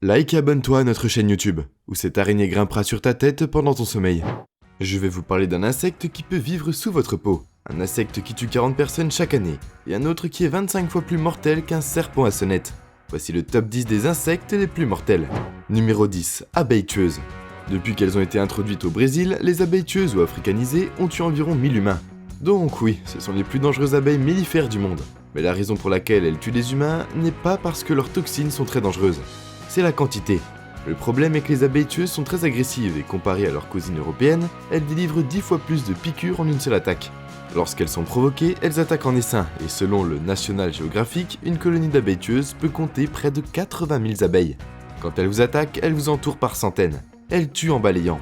Like et abonne-toi à notre chaîne YouTube, où cette araignée grimpera sur ta tête pendant ton sommeil. Je vais vous parler d'un insecte qui peut vivre sous votre peau. Un insecte qui tue 40 personnes chaque année, et un autre qui est 25 fois plus mortel qu'un serpent à sonnette. Voici le top 10 des insectes les plus mortels. Numéro 10. Abeilles tueuses. Depuis qu'elles ont été introduites au Brésil, les abeilles tueuses ou africanisées ont tué environ 1000 humains. Donc oui, ce sont les plus dangereuses abeilles mellifères du monde. Mais la raison pour laquelle elles tuent les humains n'est pas parce que leurs toxines sont très dangereuses. C'est la quantité. Le problème est que les abeilles tueuses sont très agressives et comparées à leurs cousines européennes, elles délivrent 10 fois plus de piqûres en une seule attaque. Lorsqu'elles sont provoquées, elles attaquent en essaim, et selon le National Geographic, une colonie d'abeilles tueuses peut compter près de 80 000 abeilles. Quand elles vous attaquent, elles vous entourent par centaines. Elles tuent en balayant,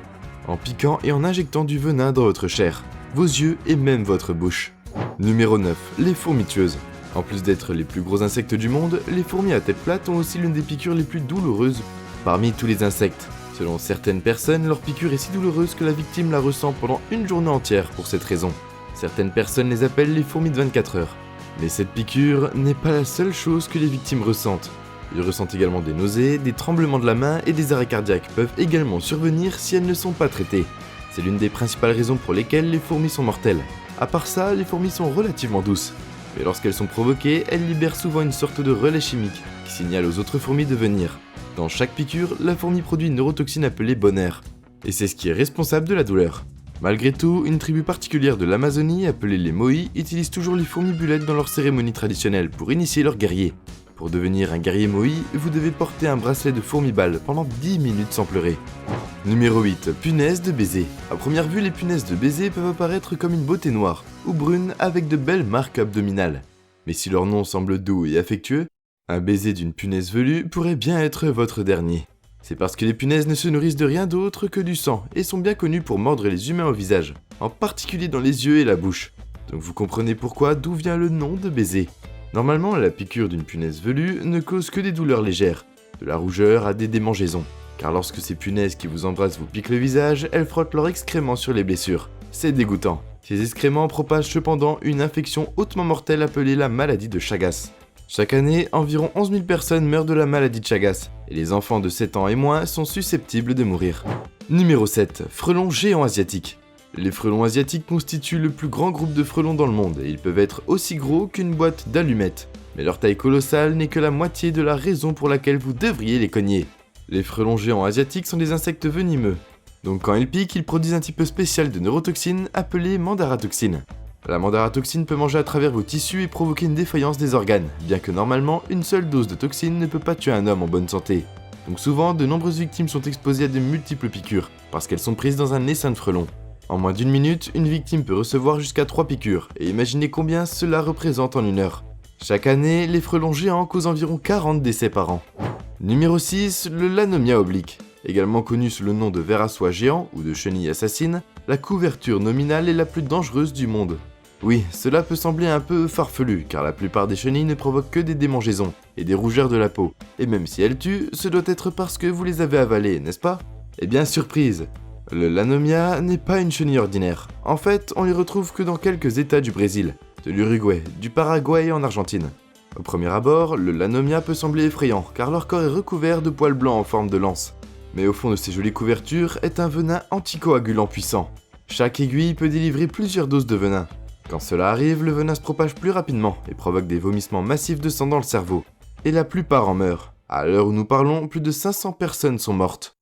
en piquant et en injectant du venin dans votre chair, vos yeux et même votre bouche. Numéro 9. Les fourmis tueuses. En plus d'être les plus gros insectes du monde, les fourmis à tête plate ont aussi l'une des piqûres les plus douloureuses parmi tous les insectes. Selon certaines personnes, leur piqûre est si douloureuse que la victime la ressent pendant une journée entière pour cette raison. Certaines personnes les appellent les fourmis de 24 heures. Mais cette piqûre n'est pas la seule chose que les victimes ressentent. Ils ressentent également des nausées, des tremblements de la main et des arrêts cardiaques peuvent également survenir si elles ne sont pas traitées. C'est l'une des principales raisons pour lesquelles les fourmis sont mortelles. À part ça, les fourmis sont relativement douces. Mais lorsqu'elles sont provoquées, elles libèrent souvent une sorte de relais chimique qui signale aux autres fourmis de venir. Dans chaque piqûre, la fourmi produit une neurotoxine appelée bonheur. Et c'est ce qui est responsable de la douleur. Malgré tout, une tribu particulière de l'Amazonie, appelée les Moïs, utilise toujours les fourmis bulettes dans leurs cérémonies traditionnelles pour initier leurs guerriers. Pour devenir un guerrier Moï, vous devez porter un bracelet de fourmi-balle pendant 10 minutes sans pleurer. Numéro 8. Punaises de baiser. À première vue, les punaises de baiser peuvent apparaître comme une beauté noire ou brune avec de belles marques abdominales. Mais si leur nom semble doux et affectueux, un baiser d'une punaise velue pourrait bien être votre dernier. C'est parce que les punaises ne se nourrissent de rien d'autre que du sang et sont bien connues pour mordre les humains au visage, en particulier dans les yeux et la bouche. Donc vous comprenez pourquoi d'où vient le nom de baiser. Normalement, la piqûre d'une punaise velue ne cause que des douleurs légères, de la rougeur à des démangeaisons. Car lorsque ces punaises qui vous embrassent vous piquent le visage, elles frottent leurs excréments sur les blessures. C'est dégoûtant. Ces excréments propagent cependant une infection hautement mortelle appelée la maladie de Chagas. Chaque année, environ 11 000 personnes meurent de la maladie de Chagas, et les enfants de 7 ans et moins sont susceptibles de mourir. Numéro 7. Frelons géants asiatiques. Les frelons asiatiques constituent le plus grand groupe de frelons dans le monde, et ils peuvent être aussi gros qu'une boîte d'allumettes. Mais leur taille colossale n'est que la moitié de la raison pour laquelle vous devriez les cogner. Les frelons géants asiatiques sont des insectes venimeux. Donc quand ils piquent, ils produisent un type spécial de neurotoxine appelée mandaratoxine. La mandaratoxine peut manger à travers vos tissus et provoquer une défaillance des organes, bien que normalement, une seule dose de toxine ne peut pas tuer un homme en bonne santé. Donc souvent, de nombreuses victimes sont exposées à de multiples piqûres, parce qu'elles sont prises dans un essaim de frelons. En moins d'une minute, une victime peut recevoir jusqu'à 3 piqûres, et imaginez combien cela représente en une heure. Chaque année, les frelons géants causent environ 40 décès par an. Numéro 6, le Lanomia oblique. Également connu sous le nom de ver à soie géant ou de chenille assassine, la couverture nominale est la plus dangereuse du monde. Oui, cela peut sembler un peu farfelu, car la plupart des chenilles ne provoquent que des démangeaisons et des rougeurs de la peau. Et même si elles tuent, ce doit être parce que vous les avez avalées, n'est-ce pas? Eh bien, surprise! Le Lanomia n'est pas une chenille ordinaire. En fait, on les retrouve que dans quelques états du Brésil, de l'Uruguay, du Paraguay et en Argentine. Au premier abord, le Lanomia peut sembler effrayant, car leur corps est recouvert de poils blancs en forme de lance. Mais au fond de ces jolies couvertures est un venin anticoagulant puissant. Chaque aiguille peut délivrer plusieurs doses de venin. Quand cela arrive, le venin se propage plus rapidement et provoque des vomissements massifs de sang dans le cerveau. Et la plupart en meurent. À l'heure où nous parlons, plus de 500 personnes sont mortes.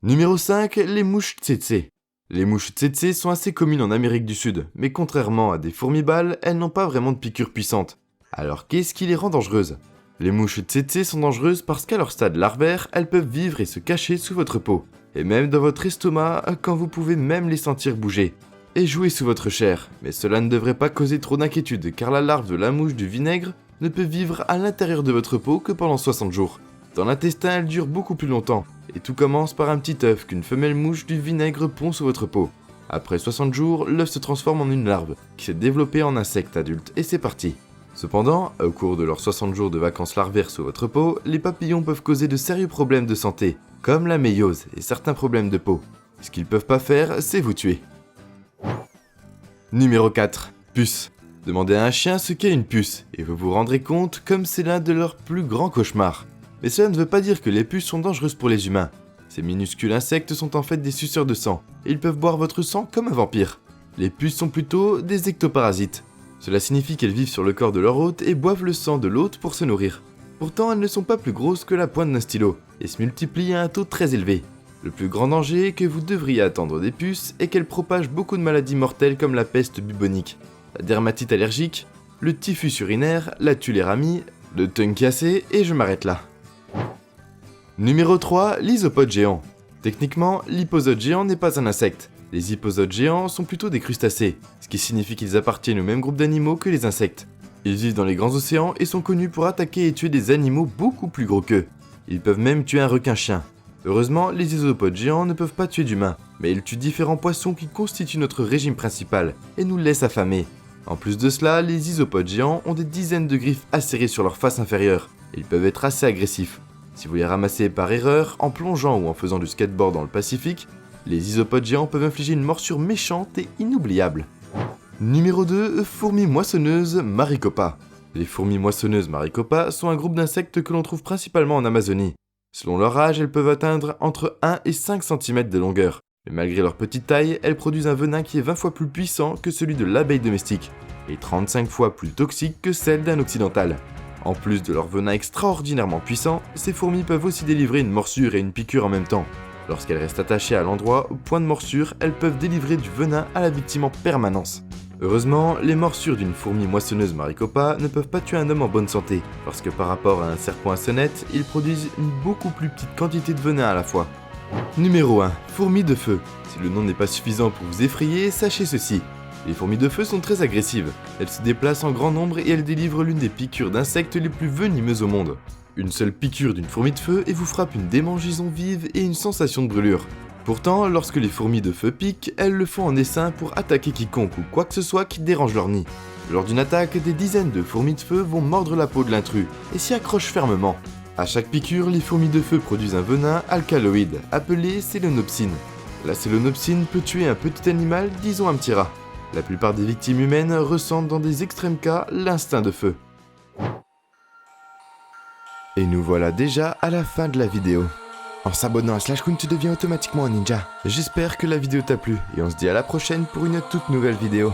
Numéro 5, les mouches tsetse. Les mouches tsetse sont assez communes en Amérique du Sud, mais contrairement à des fourmis-balles, elles n'ont pas vraiment de piqûres puissantes. Alors qu'est-ce qui les rend dangereuses? Les mouches tsetse sont dangereuses parce qu'à leur stade larvaire, elles peuvent vivre et se cacher sous votre peau, et même dans votre estomac quand vous pouvez même les sentir bouger. Et jouer sous votre chair, mais cela ne devrait pas causer trop d'inquiétude car la larve de la mouche du vinaigre ne peut vivre à l'intérieur de votre peau que pendant 60 jours. Dans l'intestin, elle dure beaucoup plus longtemps, et tout commence par un petit œuf qu'une femelle mouche du vinaigre pond sous votre peau. Après 60 jours, l'œuf se transforme en une larve, qui s'est développée en insecte adulte, et c'est parti. Cependant, au cours de leurs 60 jours de vacances larvaires sous votre peau, les papillons peuvent causer de sérieux problèmes de santé, comme la méiose et certains problèmes de peau. Ce qu'ils peuvent pas faire, c'est vous tuer. Numéro 4. Puce. Demandez à un chien ce qu'est une puce, et vous vous rendrez compte comme c'est l'un de leurs plus grands cauchemars. Mais cela ne veut pas dire que les puces sont dangereuses pour les humains. Ces minuscules insectes sont en fait des suceurs de sang, et ils peuvent boire votre sang comme un vampire. Les puces sont plutôt des ectoparasites. Cela signifie qu'elles vivent sur le corps de leur hôte et boivent le sang de l'hôte pour se nourrir. Pourtant, elles ne sont pas plus grosses que la pointe d'un stylo, et se multiplient à un taux très élevé. Le plus grand danger que vous devriez attendre des puces est qu'elles propagent beaucoup de maladies mortelles comme la peste bubonique, la dermatite allergique, le typhus urinaire, la tuléramie, le tongue cassé, et je m'arrête là. Numéro 3, l'isopode géant. Techniquement, l'hippozote géant n'est pas un insecte. Les hippozotes géants sont plutôt des crustacés, ce qui signifie qu'ils appartiennent au même groupe d'animaux que les insectes. Ils vivent dans les grands océans et sont connus pour attaquer et tuer des animaux beaucoup plus gros qu'eux. Ils peuvent même tuer un requin-chien. Heureusement, les isopodes géants ne peuvent pas tuer d'humains, mais ils tuent différents poissons qui constituent notre régime principal et nous laissent affamés. En plus de cela, les isopodes géants ont des dizaines de griffes acérées sur leur face inférieure, et ils peuvent être assez agressifs. Si vous les ramassez par erreur, en plongeant ou en faisant du skateboard dans le Pacifique, les isopodes géants peuvent infliger une morsure méchante et inoubliable. Numéro 2, fourmis moissonneuses Maricopa. Les fourmis moissonneuses Maricopa sont un groupe d'insectes que l'on trouve principalement en Amazonie. Selon leur âge, elles peuvent atteindre entre 1 et 5 cm de longueur. Mais malgré leur petite taille, elles produisent un venin qui est 20 fois plus puissant que celui de l'abeille domestique, et 35 fois plus toxique que celle d'un occidental. En plus de leur venin extraordinairement puissant, ces fourmis peuvent aussi délivrer une morsure et une piqûre en même temps. Lorsqu'elles restent attachées à l'endroit au point de morsure, elles peuvent délivrer du venin à la victime en permanence. Heureusement, les morsures d'une fourmi moissonneuse Maricopa ne peuvent pas tuer un homme en bonne santé, parce que par rapport à un serpent à sonnette, ils produisent une beaucoup plus petite quantité de venin à la fois. Numéro 1. Fourmis de feu. Si le nom n'est pas suffisant pour vous effrayer, sachez ceci. Les fourmis de feu sont très agressives. Elles se déplacent en grand nombre et elles délivrent l'une des piqûres d'insectes les plus venimeuses au monde. Une seule piqûre d'une fourmi de feu et vous frappe une démangeaison vive et une sensation de brûlure. Pourtant, lorsque les fourmis de feu piquent, elles le font en essaim pour attaquer quiconque ou quoi que ce soit qui dérange leur nid. Lors d'une attaque, des dizaines de fourmis de feu vont mordre la peau de l'intrus et s'y accrochent fermement. À chaque piqûre, les fourmis de feu produisent un venin alcaloïde, appelé sélénopsine. La sélénopsine peut tuer un petit animal, disons un petit rat. La plupart des victimes humaines ressentent dans des extrêmes cas l'instinct de feu. Et nous voilà déjà à la fin de la vidéo. En s'abonnant à SlashCoon, tu deviens automatiquement un ninja. J'espère que la vidéo t'a plu et on se dit à la prochaine pour une toute nouvelle vidéo.